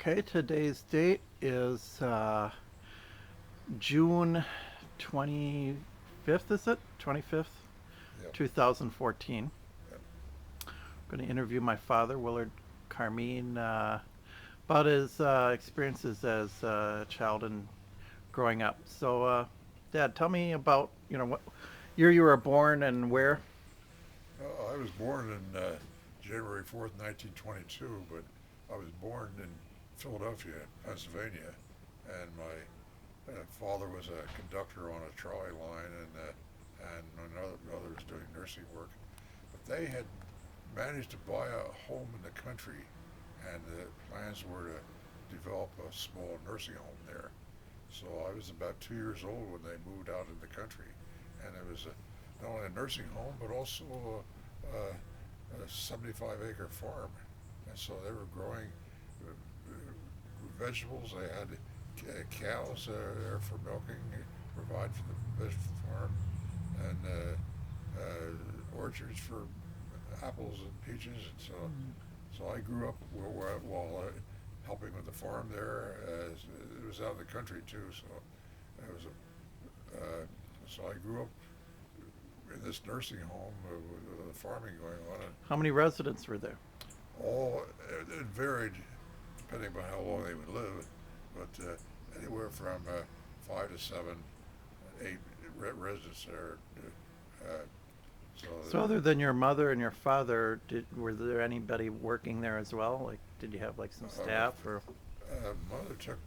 Okay, today's date is June 25th, is it? 25th, Yep, 2014. yep. I'm going to interview my father, Willard Carmean, about his experiences as a child and growing up. So, Dad, tell me about, what year you were born and where? I was born in January 4th, 1922, but I was born in Philadelphia, Pennsylvania, and my father was a conductor on a trolley line, and my mother was doing nursing work. But they had managed to buy a home in the country, and the plans were to develop a small nursing home there. So I was about 2 years old when they moved out in the country, and it was not only a nursing home but also a 75-acre farm. And so they were growing vegetables. They had cows there for milking, provide for the vegetable farm, and orchards for apples and peaches. And so I grew up while helping with the farm there. It was out in the country too, so it was so I grew up in this nursing home with the farming going on, and How many residents were there? all it varied depending on how long they would live, but anywhere from 5 to 7, 8 residents there. Uh, so So, other than your mother and your father, were there anybody working there as well? Like, did you have like some staff or? mother took,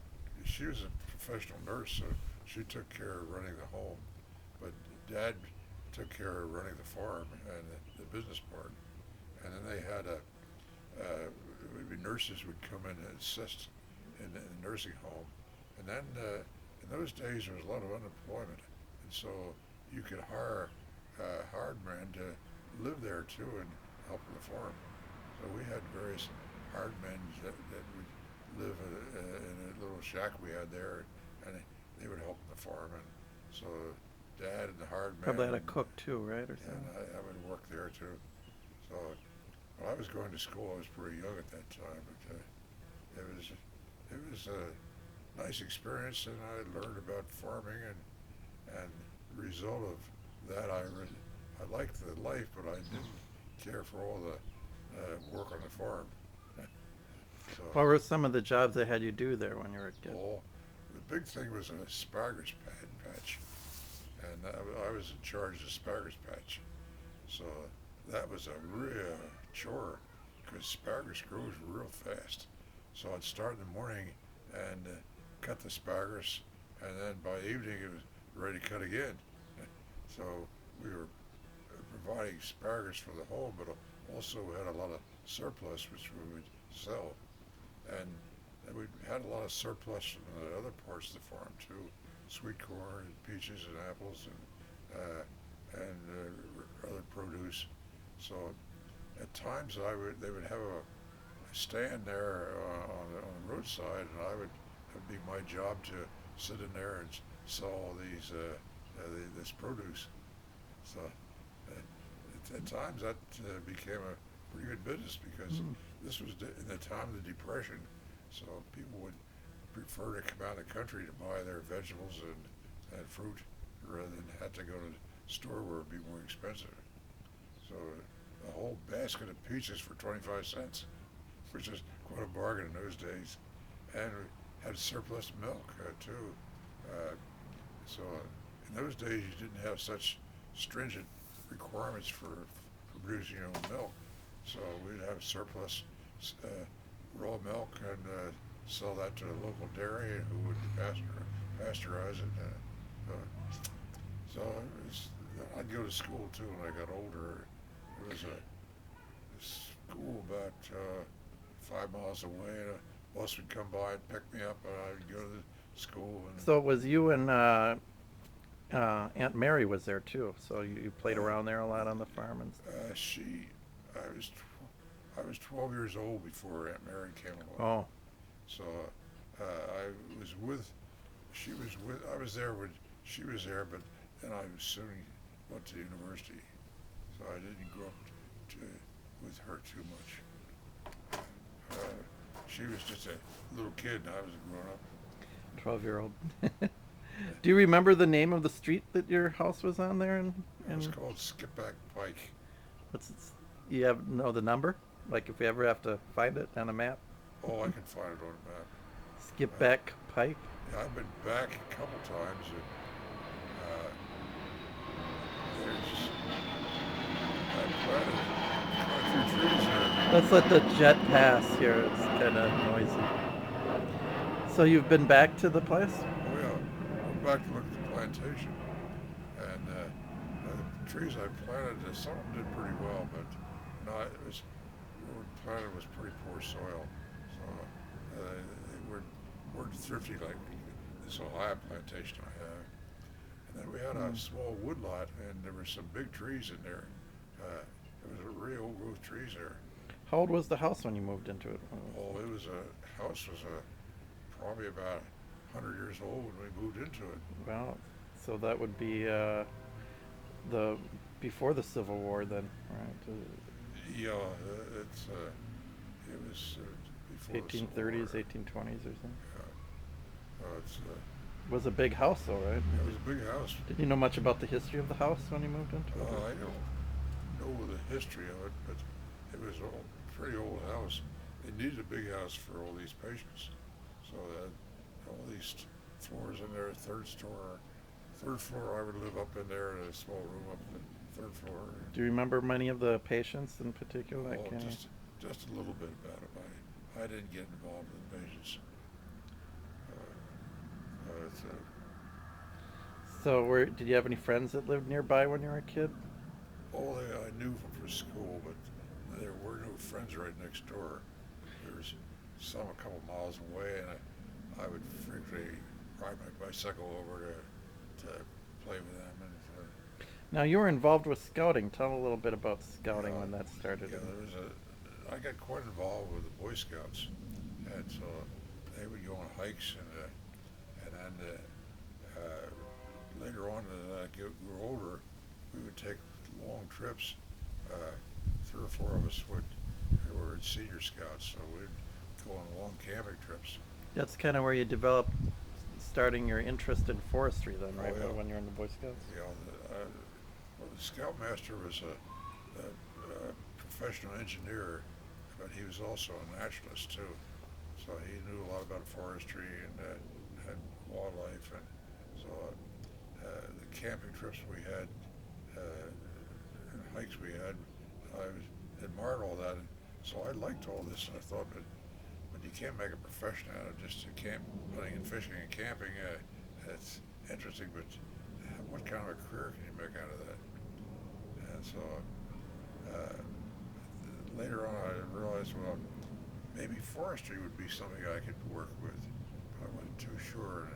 she was a professional nurse, so she took care of running the home, but dad took care of running the farm and the business part. And then they had nurses would come in and assist in the nursing home. And then in those days there was a lot of unemployment, and so you could hire hard men to live there too and help with the farm. So we had various hard men that would live in a little shack we had there, and they would help in the farm. And so dad and the hard Probably had men, a cook too, right, or and something. I would work there too. So when I was going to school, I was pretty young at that time, but it was a nice experience, and I learned about farming, and the result of that, I liked the life, but I didn't care for all the work on the farm. So, What were some of the jobs they had you do there when you were a kid? all the big thing was an asparagus patch, and I was in charge of the asparagus patch. So that was a real chore because asparagus grows real fast. So I'd start in the morning and cut the asparagus, and then by evening it was ready to cut again. So we were providing asparagus for the home, but also we had a lot of surplus which we would sell, and we had a lot of surplus from the other parts of the farm too, sweet corn, and peaches, and apples, and other produce. So at times they would have a stand there on the roadside, and it would be my job to sit in there and sell all this produce. So at times that became a pretty good business because Mm. this was in the time of the Depression, so people would prefer to come out of the country to buy their vegetables and fruit rather than have to go to the store where it'd be more expensive. So a whole basket of peaches for 25 cents, which is quite a bargain in those days. And we had surplus milk too. Uh, so in those days you didn't have such stringent requirements for producing your own milk. So we'd have surplus uh, raw milk and sell that to the local dairy who would pasteurize it. So I'd go to school too when I got older. There was a school about 5 miles away, and a bus would come by and pick me up, and I would go to the school. And So it was you and Aunt Mary was there too. So you played uh, around there a lot on the farm and stuff. she, I was 12 years old before Aunt Mary came along. Oh, So I was with, I was there when she was there, but then I soon went to university, so I didn't grow up to, with her too much. Uh, She was just a little kid, and I was a grown up. 12-year-old. Do you remember the name of the street that your house was on there? It was And called Skipback Pike. what's it, you have know the number? Like if we ever have to find it on a map? Oh, I can find it on the map. Skip Uh, back Pike. yeah, I've been back a couple times. And, there's I planted quite a few trees there. Let's let the jet pass here. It's kind of noisy. So you've been back to the place? Oh yeah, went back to look at the plantation, and the trees I planted, some of them did pretty well, but no, it was where we planted was pretty poor soil, so they weren't thrifty like this Ohio plantation I have. And then we had a small woodlot, and there were some big trees in there. There was a real old growth trees there. How old was the house when you moved into it? Oh, it was a house was probably about 100 years old when we moved into it. Well, so that would be the before the Civil War then, right? Yeah, it's it was before the Civil 1830s, War. 1820s or something. It's It was a big house though, right? it was a big house. Did you know much about the history of the house when you moved into it? I don't know the history of it, but it was a pretty old house. They needed a big house for all these patients, so that all these floors in there, third floor, I would live up in there in a small room up in the third floor. Do you remember many of the patients in particular? That Oh, came? just a little bit about it. I didn't get involved with the patients. It's So, did you have any friends that lived nearby when you were a kid? all I knew from school, but there were no friends right next door. There was some a couple miles away, and I would frequently ride my bicycle over to play with them. And Now, you were involved with scouting. Tell a little bit about scouting when that started. yeah, I got quite involved with the Boy Scouts, and so they would go on hikes, and then later on as I grew older, we would take long trips. 3 or 4 of us were senior scouts, so we'd go on long camping trips. That's kind of where you developed starting your interest in forestry then, Oh, right? yeah. When you were in the Boy Scouts? You know, well, the scoutmaster was a professional engineer, but he was also a naturalist too. So he knew a lot about forestry and wildlife, and so the camping trips we had and hikes we had, I admired all that. And so I liked all this, and I thought, but you can't make a profession out of just hunting and fishing and camping. It's interesting, but what kind of a career can you make out of that? And so later on, I realized, well, maybe forestry would be something I could work with. I wasn't too sure.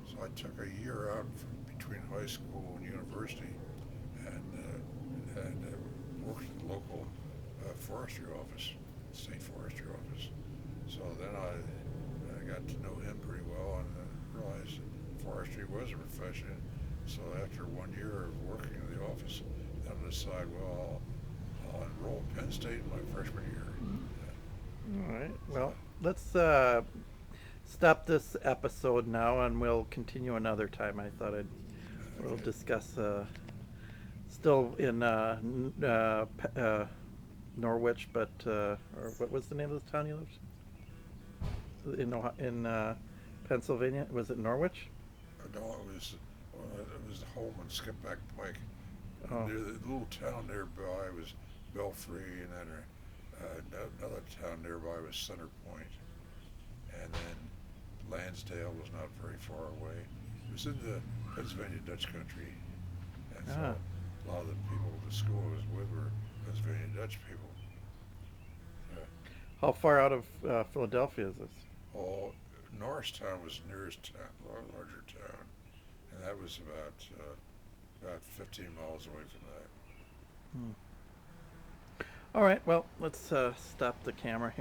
So I took a year out between high school and university, and worked at the local forestry office, state forestry office. So then I got to know him pretty well, and realized forestry was a profession. So after 1 year of working in the office, then I decided, well, I'll enroll in Penn State in my freshman year. All right. Well, let's stop this episode now, and we'll continue another time. I thought we'll discuss still in Norwich, but or what was the name of the town you lived in Pennsylvania? Was it Norwich? No, it was home on Skipback Pike. Oh. Near the little town nearby was Belfry, and then another town nearby was Center Point, and then Lansdale was not very far away. It was in the Pennsylvania Dutch country, and so a lot of the people at the school I was with were Pennsylvania Dutch people. How far out of Philadelphia is this? Oh, Norristown was the nearest town, larger town, and that was about 15 miles away from that. All right. Well, let's stop the camera here.